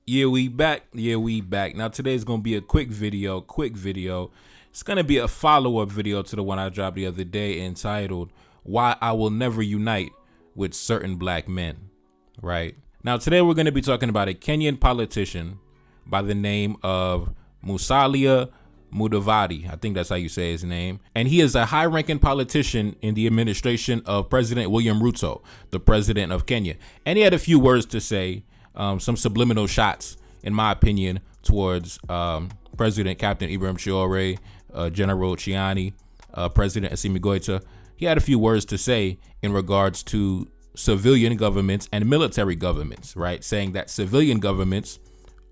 Yeah, we back. Yeah, we back. Now today's gonna be a quick video. It's gonna be a follow-up video to the one I dropped the other day entitled "Why I Will Never Unite with Certain Black Men." Right now, today we're gonna be talking about a Kenyan politician by the name of Musalia Mudavadi. I think that's how you say his name. And he is a high-ranking politician in the administration of President William Ruto, the president of Kenya. And he had a few words to say. Some subliminal shots, in my opinion, towards President Captain Ibrahim Traoré, General Chiani, President Assimi Goïta. He had a few words to say in regards to civilian governments and military governments, right? Saying that civilian governments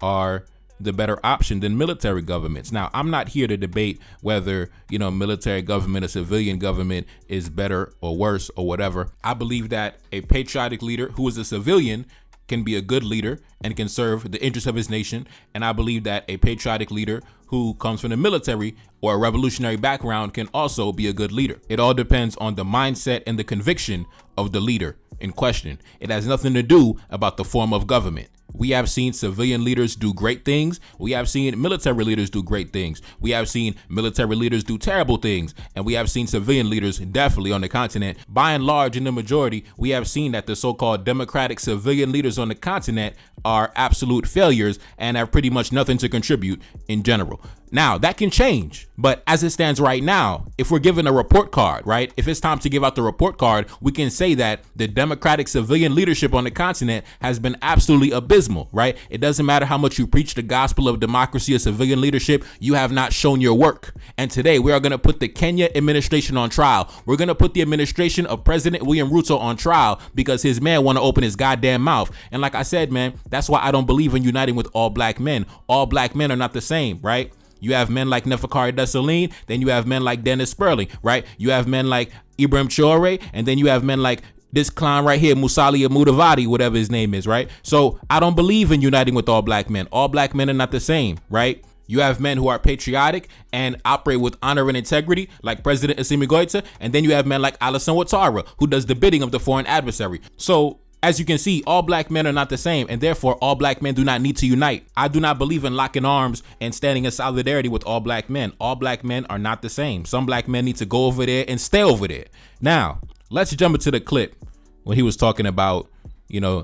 are the better option than military governments. Now, I'm not here to debate whether, military government or civilian government is better or worse or whatever. I believe that a patriotic leader who is a civilian can be a good leader and can serve the interests of his nation. And I believe that a patriotic leader who comes from the military or a revolutionary background can also be a good leader. It all depends on the mindset and the conviction of the leader in question. It has nothing to do about the form of government. We have seen civilian leaders do great things. We have seen military leaders do great things. We have seen military leaders do terrible things. And we have seen civilian leaders definitely on the continent. By and large, in the majority, we have seen that the so-called democratic civilian leaders on the continent are absolute failures and have pretty much nothing to contribute in general. Now, that can change. But as it stands right now, if we're given a report card, right? If it's time to give out the report card, we can say that the democratic civilian leadership on the continent has been absolutely abysmal, right? It doesn't matter how much you preach the gospel of democracy or civilian leadership, you have not shown your work. And today we are going to put the Kenya administration on trial. We're going to put the administration of President William Ruto on trial because his man want to open his goddamn mouth. And like I said, man, that's why I don't believe in uniting with all black men. All black men are not the same, right? You have men like Neferkari Dessalines, then you have men like Dennis Sperling, right? You have men like Ibrahim Traoré, and then you have men like this clown right here, Musalia Mudavadi, whatever his name is, right? So I don't believe in uniting with all black men. All black men are not the same, right? You have men who are patriotic and operate with honor and integrity, like President Assimi Goïta, and then you have men like Alassane Ouattara, who does the bidding of the foreign adversary. So as you can see, all black men are not the same, and therefore all black men do not need to unite. I do not believe in locking arms and standing in solidarity with all black men. All black men are not the same. Some black men need to go over there and stay over there. Now, let's jump into the clip when he was talking about,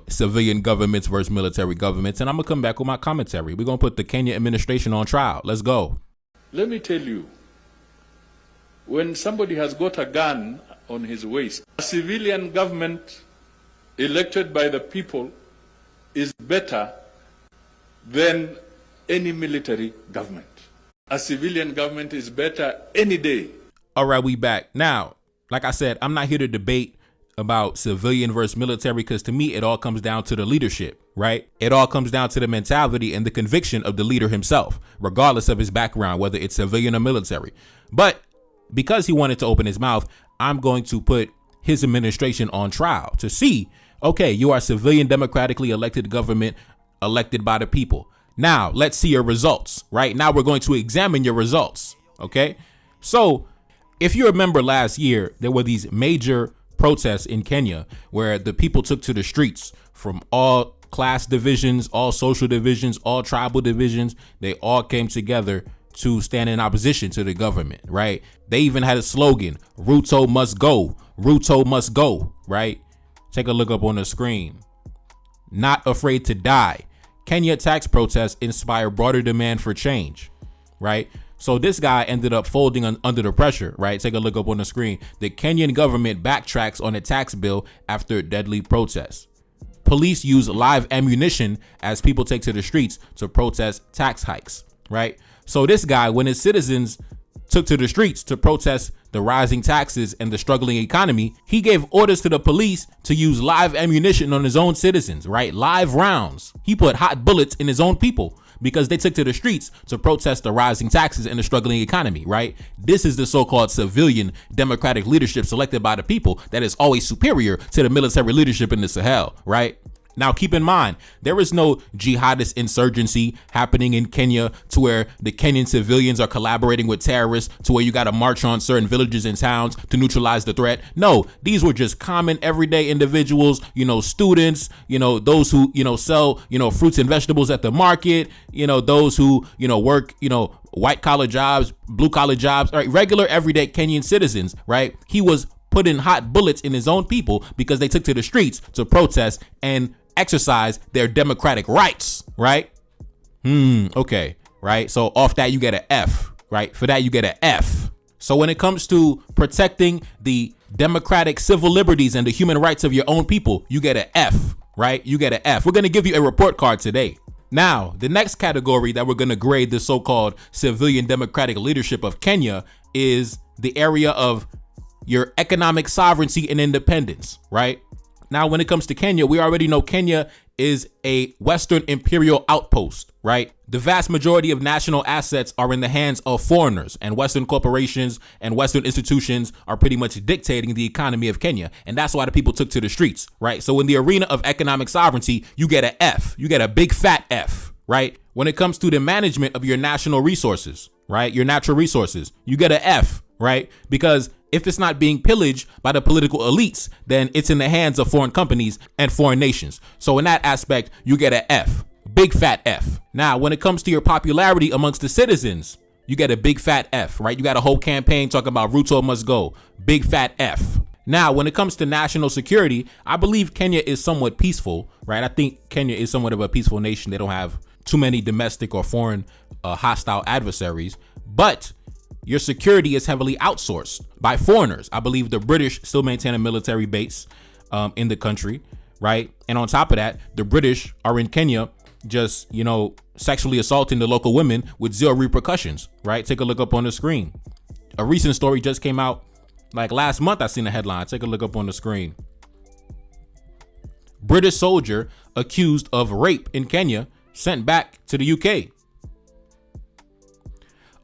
civilian governments versus military governments, and I'm gonna come back with my commentary. We're gonna put the Kenya administration on trial. Let's go. Let me tell you, when somebody has got a gun on his waist, a civilian government elected by the people is better than any military government. A civilian government is better any day. All right, we back. Now, like I said, I'm not here to debate about civilian versus military because to me, it all comes down to the leadership, right? It all comes down to the mentality and the conviction of the leader himself, regardless of his background, whether it's civilian or military. But because he wanted to open his mouth, I'm going to put his administration on trial to see, okay, you are a civilian democratically elected government elected by the people. Now, let's see your results, right? Now we're going to examine your results, okay? So if you remember last year, there were these major protests in Kenya where the people took to the streets from all class divisions, all social divisions, all tribal divisions. They all came together to stand in opposition to the government, right? They even had a slogan, Ruto must go, Ruto must go, right? Take a look up on the screen. Not afraid to die. Kenya tax protests inspire broader demand for change, right? So this guy ended up folding under the pressure, right? Take a look up on the screen. The Kenyan government backtracks on a tax bill after deadly protests. Police use live ammunition as people take to the streets to protest tax hikes, right? So this guy, when his citizens took to the streets to protest the rising taxes and the struggling economy, he gave orders to the police to use live ammunition on his own citizens, right? Live rounds. He put hot bullets in his own people because they took to the streets to protest the rising taxes and the struggling economy, right? This is the so-called civilian democratic leadership selected by the people that is always superior to the military leadership in the Sahel, right? Now, keep in mind, there is no jihadist insurgency happening in Kenya to where the Kenyan civilians are collaborating with terrorists to where you got to march on certain villages and towns to neutralize the threat. No, these were just common everyday individuals, students, those who, sell, fruits and vegetables at the market, those who, work, white collar jobs, blue collar jobs, right? Regular everyday Kenyan citizens, right? He was putting hot bullets in his own people because they took to the streets to protest and exercise their democratic rights, right? Okay, right? So off that, you get an F, right? For that, you get an F. So when it comes to protecting the democratic civil liberties and the human rights of your own people, you get an F, right? You get an F. We're going to give you a report card today. Now, the next category that we're going to grade the so-called civilian democratic leadership of Kenya is the area of your economic sovereignty and independence, right? Now, when it comes to Kenya, we already know Kenya is a Western imperial outpost, right? The vast majority of national assets are in the hands of foreigners, and Western corporations and Western institutions are pretty much dictating the economy of Kenya. And that's why the people took to the streets, right? So in the arena of economic sovereignty, you get an F, you get a big fat F, right? When it comes to the management of your national resources, right? Your natural resources, you get an F, right? Because if it's not being pillaged by the political elites, then it's in the hands of foreign companies and foreign nations. So in that aspect, you get an F, big fat F. Now, when it comes to your popularity amongst the citizens, you get a big fat F, right? You got a whole campaign talking about Ruto must go, big fat F. Now, when it comes to national security, I believe Kenya is somewhat peaceful, right? I think Kenya is somewhat of a peaceful nation. They don't have too many domestic or foreign hostile adversaries, but your security is heavily outsourced by foreigners. I believe the British still maintain a military base in the country, right? And on top of that, the British are in Kenya just, sexually assaulting the local women with zero repercussions, right? Take a look up on the screen. A recent story just came out like last month. I seen the headline. Take a look up on the screen. British soldier accused of rape in Kenya sent back to the UK.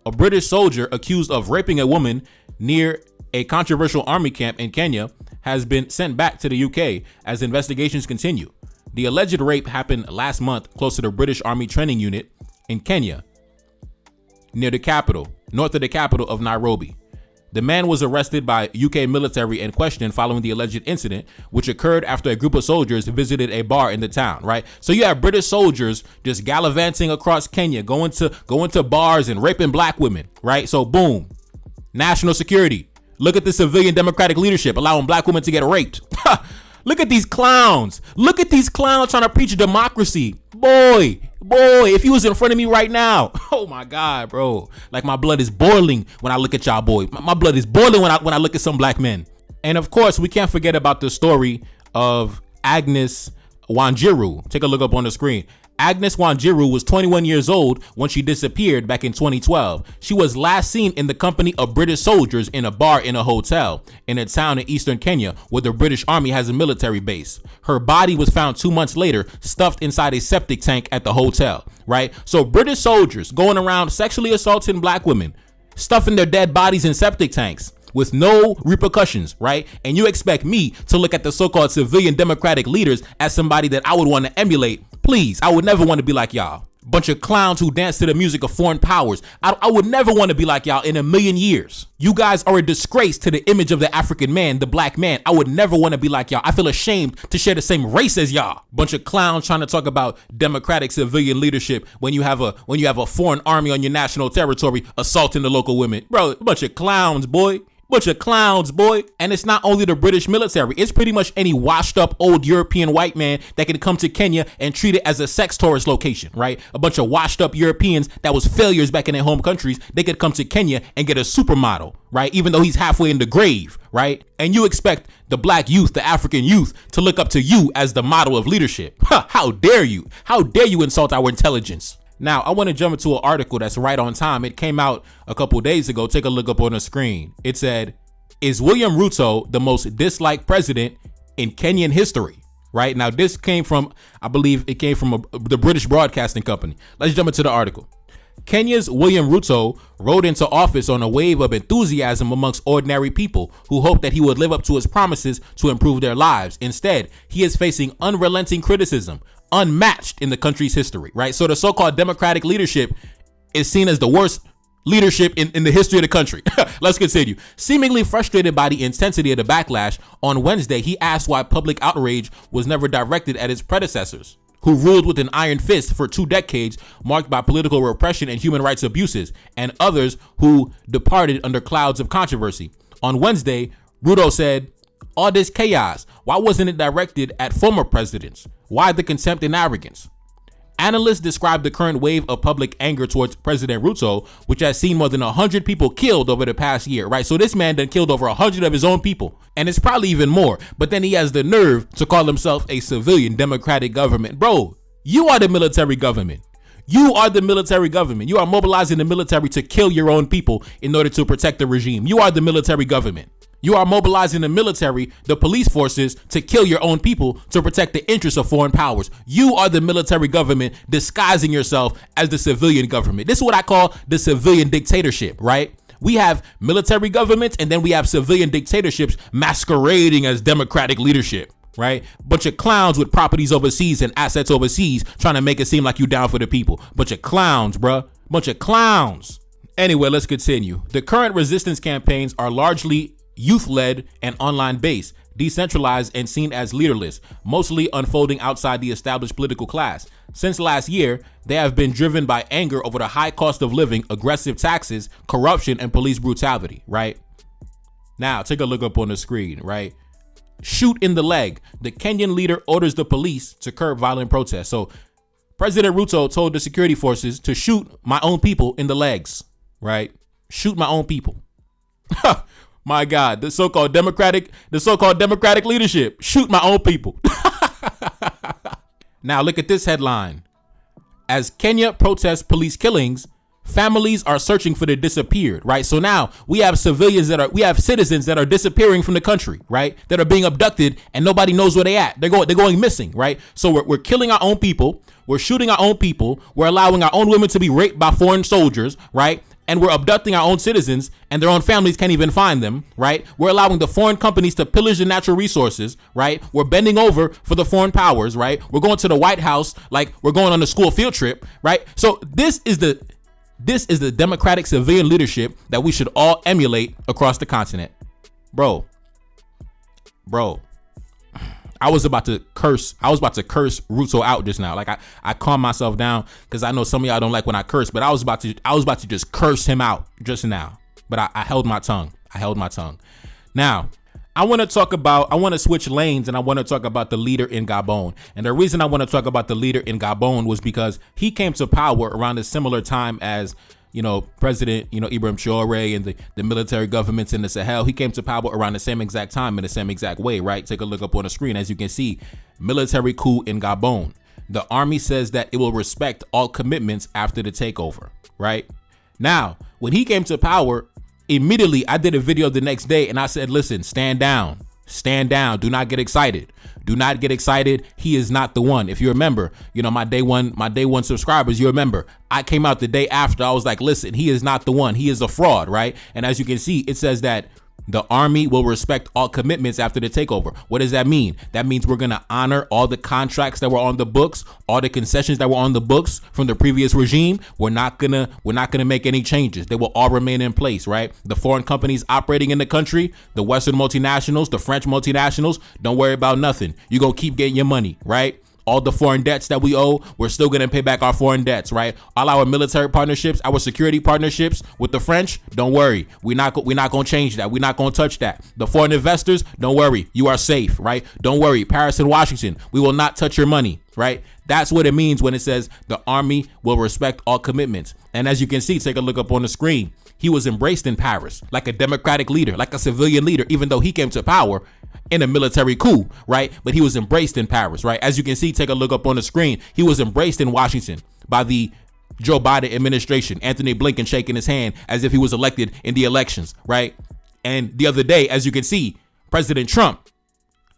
A British soldier accused of raping a woman near a controversial army camp in Kenya has been sent back to the UK as investigations continue. The alleged rape happened last month close to the British Army training unit in Kenya, north of the capital of Nairobi. The man was arrested by UK military and questioned following the alleged incident, which occurred after a group of soldiers visited a bar in the town, right? So you have British soldiers just gallivanting across Kenya, going to bars and raping black women, right? So boom, national security. Look at the civilian democratic leadership allowing black women to get raped. Look at these clowns. Look at these clowns trying to preach democracy. Boy, if he was in front of me right now, oh my God, bro. Like my blood is boiling when I look at y'all, boy. My blood is boiling when I look at some black men. And of course, we can't forget about the story of Agnes Wanjiru. Take a look up on the screen. Agnes Wanjiru was 21 years old when she disappeared back in 2012. She was last seen in the company of British soldiers in a bar in a hotel in a town in eastern Kenya where the British Army has a military base. Her body was found 2 months later, stuffed inside a septic tank at the hotel, right? So British soldiers going around sexually assaulting black women, stuffing their dead bodies in septic tanks with no repercussions, right? And you expect me to look at the so-called civilian democratic leaders as somebody that I would want to emulate? Please, I would never want to be like y'all. Bunch of clowns who dance to the music of foreign powers. I would never want to be like y'all in a million years. You guys are a disgrace to the image of the African man, the black man. I would never want to be like y'all. I feel ashamed to share the same race as y'all. Bunch of clowns trying to talk about democratic civilian leadership when you have a foreign army on your national territory assaulting the local women. Bro, a bunch of clowns, boy. Bunch of clowns, boy. And it's not only the British military. It's pretty much any washed up old European white man that can come to Kenya and treat it as a sex tourist location, right? A bunch of washed up Europeans that was failures back in their home countries. They could come to Kenya and get a supermodel, right? Even though he's halfway in the grave, right? And you expect the black youth, the African youth to look up to you as the model of leadership. How dare you? How dare you insult our intelligence? Now, I want to jump into an article that's right on time. It came out a couple days ago. Take a look up on the screen. It said, "Is William Ruto the most disliked president in Kenyan history?" Right now, this came from, I believe it came from the British Broadcasting Company. Let's jump into the article. Kenya's William Ruto rode into office on a wave of enthusiasm amongst ordinary people who hoped that he would live up to his promises to improve their lives. Instead, he is facing unrelenting criticism, unmatched in the country's history, right? So the so-called democratic leadership is seen as the worst leadership in the history of the country. Let's continue. Seemingly frustrated by the intensity of the backlash, on Wednesday, he asked why public outrage was never directed at his predecessors, who ruled with an iron fist for 2 decades, marked by political repression and human rights abuses, and others who departed under clouds of controversy. On Wednesday, Ruto said, "All this chaos, why wasn't it directed at former presidents? Why the contempt and arrogance?" Analysts describe the current wave of public anger towards President Ruto, which has seen more than 100 people killed over the past year, right? So this man done killed over 100 of his own people, and it's probably even more. But then he has the nerve to call himself a civilian democratic government. Bro, you are the military government. You are the military government. You are mobilizing the military to kill your own people in order to protect the regime. You are the military government. You are mobilizing the military, the police forces, to kill your own people to protect the interests of foreign powers. You are the military government disguising yourself as the civilian government. This is what I call the civilian dictatorship, right? We have military governments and then we have civilian dictatorships masquerading as democratic leadership, right? Bunch of clowns with properties overseas and assets overseas trying to make it seem like you down for the people. Bunch of clowns, bruh. Bunch of clowns. Anyway, let's continue. The current resistance campaigns are largely youth-led and online-based, decentralized and seen as leaderless, mostly unfolding outside the established political class. Since last year, they have been driven by anger over the high cost of living, aggressive taxes, corruption, and police brutality, right? Now, take a look up on the screen, right? Shoot in the leg. The Kenyan leader orders the police to curb violent protests. So President Ruto told the security forces to shoot my own people in the legs, right? Shoot my own people. My God, the so-called democratic leadership. Shoot my own people. Now look at this headline. As Kenya protests police killings, families are searching for the disappeared, right? So now we have citizens that are disappearing from the country, right? That are being abducted and nobody knows where they at. They're going missing, right? So we're killing our own people. We're shooting our own people. We're allowing our own women to be raped by foreign soldiers, right? And we're abducting our own citizens and their own families can't even find them, right? We're allowing the foreign companies to pillage the natural resources, right? We're bending over for the foreign powers, right? We're going to the White House like we're going on a school field trip, right? So this is the democratic civilian leadership that we should all emulate across the continent. Bro, I was about to curse Ruto out just now. Like I calmed myself down because I know some of y'all don't like when I curse, but I was about to just curse him out just now. But I held my tongue. Now, I want to switch lanes and I want to talk about the leader in Gabon. And the reason I want to talk about the leader in Gabon was because he came to power around a similar time as President, Ibrahim Traoré and the military governments in the Sahel. He came to power around the same exact time in the same exact way, right? Take a look up on the screen. As you can see, military coup in Gabon. The army says that it will respect all commitments after the takeover, right? Now, when he came to power, immediately I did a video the next day and I said, listen, stand down. Do not get excited. He is not the one. If you remember, my day one subscribers, you remember I came out the day after. I was like, listen, he is not the one. He is a fraud, right? And as you can see, it says that the army will respect all commitments after the takeover. What does that mean? That means we're going to honor all the contracts that were on the books, all the concessions that were on the books from the previous regime. We're not going to make any changes. They will all remain in place, right? The foreign companies operating in the country, the Western multinationals, the French multinationals, don't worry about nothing. You're going to keep getting your money, right? All the foreign debts that we owe, we're still going to pay back our foreign debts, right? All our military partnerships, our security partnerships with the French, don't worry. We're not going to change that. We're not going to touch that. The foreign investors, don't worry. You are safe, right? Don't worry. Paris and Washington, we will not touch your money, right? That's what it means when it says the army will respect all commitments. And as you can see, take a look up on the screen. He was embraced in Paris like a democratic leader, like a civilian leader, even though he came to power in a military coup, right? But he was embraced in Paris, right? As you can see, take a look up on the screen. He was embraced in Washington by the Joe Biden administration, Anthony Blinken shaking his hand as if he was elected in the elections, right? And the other day, as you can see, President Trump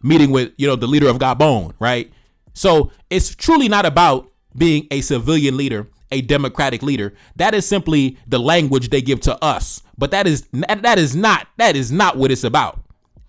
meeting with, the leader of Gabon, right? So it's truly not about being a civilian leader a democratic leader. That is simply the language they give to us. But that is not what it's about.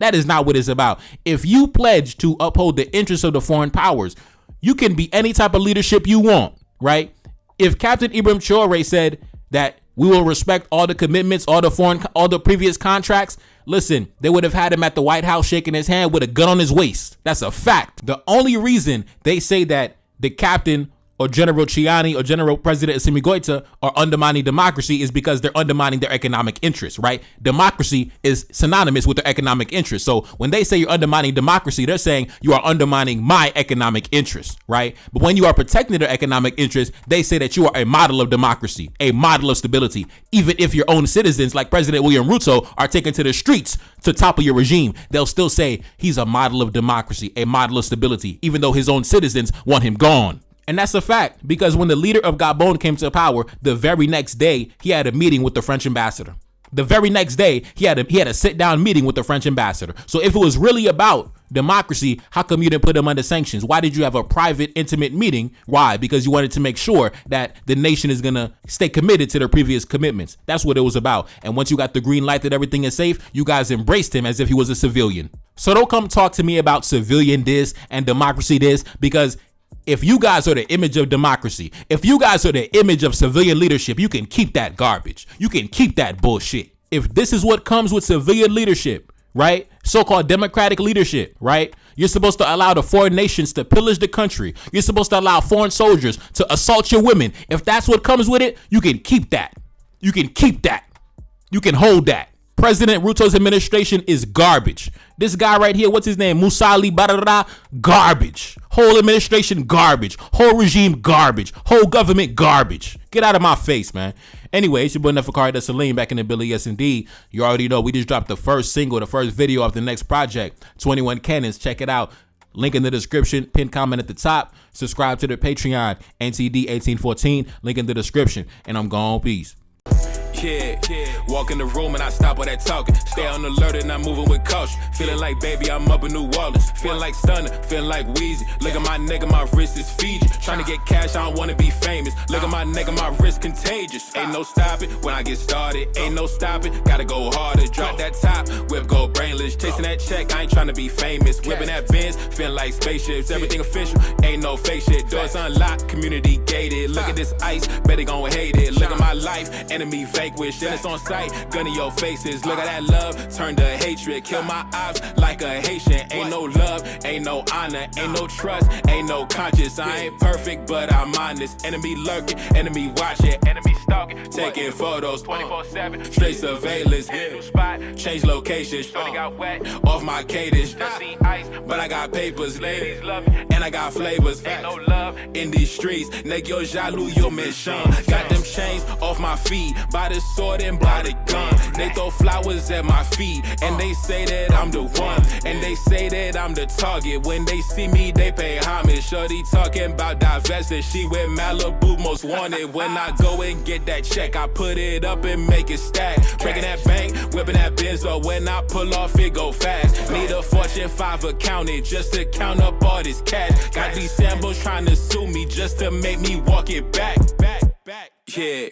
That is not what it's about. If you pledge to uphold the interests of the foreign powers, you can be any type of leadership you want, right? If Captain Ibrahim Traoré said that we will respect all the commitments, all the previous contracts, listen, they would have had him at the White House shaking his hand with a gun on his waist. That's a fact. The only reason they say that the captain or General Chiani or General President Assimi Goita are undermining democracy is because they're undermining their economic interests, right? Democracy is synonymous with their economic interests. So when they say you're undermining democracy, they're saying you are undermining my economic interests, right? But when you are protecting their economic interests, they say that you are a model of democracy, a model of stability. Even if your own citizens like President William Ruto are taken to the streets to topple your regime, they'll still say he's a model of democracy, a model of stability, even though his own citizens want him gone. And that's a fact, because when the leader of Gabon came to power, the very next day, he had a meeting with the French ambassador. The very next day, he had a sit-down meeting with the French ambassador. So if it was really about democracy, how come you didn't put him under sanctions? Why did you have a private, intimate meeting? Why? Because you wanted to make sure that the nation is going to stay committed to their previous commitments. That's what it was about. And once you got the green light that everything is safe, you guys embraced him as if he was a civilian. So don't come talk to me about civilian this and democracy this, because if you guys are the image of democracy, if you guys are the image of civilian leadership, you can keep that garbage. You can keep that bullshit. If this is what comes with civilian leadership, right? So-called democratic leadership, right? You're supposed to allow the foreign nations to pillage the country. You're supposed to allow foreign soldiers to assault your women. If that's what comes with it, you can keep that. You can keep that. You can hold that. President Ruto's administration is garbage. This guy right here, what's his name? Musali Barara, garbage. Whole administration, garbage. Whole regime, garbage. Whole government, garbage. Get out of my face, man. Anyway, it's your boy Neferkari Salim back in the Billy. Yes, indeed. You already know we just dropped the first single, the first video of the next project, 21 Cannons. Check it out. Link in the description, pin comment at the top. Subscribe to the Patreon, NTD1814. Link in the description. And I'm gone. Peace. Yeah, walk in the room and I stop all that talking. Stay on alert and I'm moving with caution. Feeling like baby, I'm up in New Orleans. Feeling like Stunner, feeling like Wheezy. Look at my nigga, my wrist is Fiji. Trying to get cash, I don't wanna be famous. Look at my nigga, my wrist contagious. Ain't no stopping when I get started. Ain't no stopping, gotta go harder. Drop that top, whip go brainless. Chasing that check, I ain't trying to be famous. Whipping that Benz, feeling like spaceships. Everything official, ain't no fake shit. Doors unlocked, community gated. Look at this ice, bet they gon' hate it. Look at my life, enemy vanquish. Then it's on sight, gun in your faces. Look at that love, turn to hatred. Kill my ops like a Haitian. Ain't no love, ain't no honor, ain't no trust, ain't no conscience. I ain't perfect, but I'm honest. Enemy lurking, enemy watching, enemy stalking, taking photos 24/7. Straight surveillance, hit a new spot, change locations. Shorty got wet off my cadence. Just see ice, but I got papers. Ladies love me, and I got flavors. Ain't no love in these streets. Nèg yo jaloux, yo méchant. Got them chains off my feet, by the sword and by the gun. They throw flowers at my feet, and they say that I'm the one, and they say that I'm the target. When they see me, they pay homage. Shorty talking about divesting, she with Malibu most wanted. When I go and get that check, I put it up and make it stack. Breaking that bank, whipping that Benzo. When I pull off, it go fast. Need a Fortune 5 accountant just to count up all this cash. Got these samples trying to sue me just to make me walk it back. Yeah,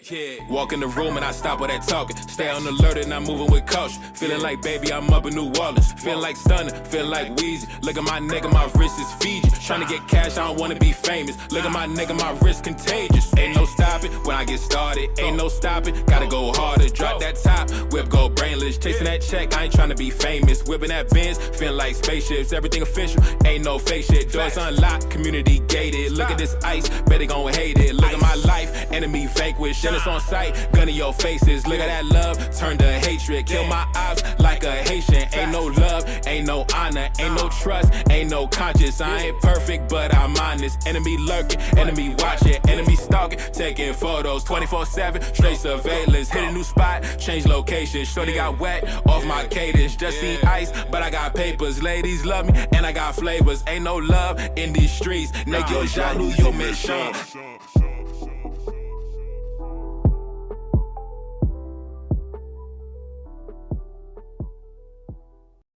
walk in the room and I stop all that talking. Stay on alert and I'm moving with caution. Feeling like baby, I'm up in New Orleans. Feeling like Stunner, feeling like Wheezy. Look at my nigga, my wrist is Fiji. Trying to get cash, I don't wanna be famous. Look at my nigga, my wrist contagious. Ain't no stopping when I get started. Ain't no stopping, gotta go harder. Drop that top, whip go brainless. Chasing that check, I ain't trying to be famous. Whipping that Benz, feeling like spaceships. Everything official, ain't no fake shit. Doors unlocked, community gated. Look at this ice, bet they gon' hate it. Look at my life, enemy vanquish. And it's on sight, gun in your faces. Look at that love, turn to hatred. Kill my ops like a Haitian. Ain't no love, ain't no honor, ain't no trust, ain't no conscience. I ain't perfect, but I'm honest. Enemy lurking, enemy watching, enemy stalking, taking photos 24/7. Straight surveillance, hit a new spot, change location. Shorty got wet off my cadence. Just see ice, but I got papers. Ladies love me, and I got flavors. Ain't no love in these streets. Nèg yo jaloux, yo méchant.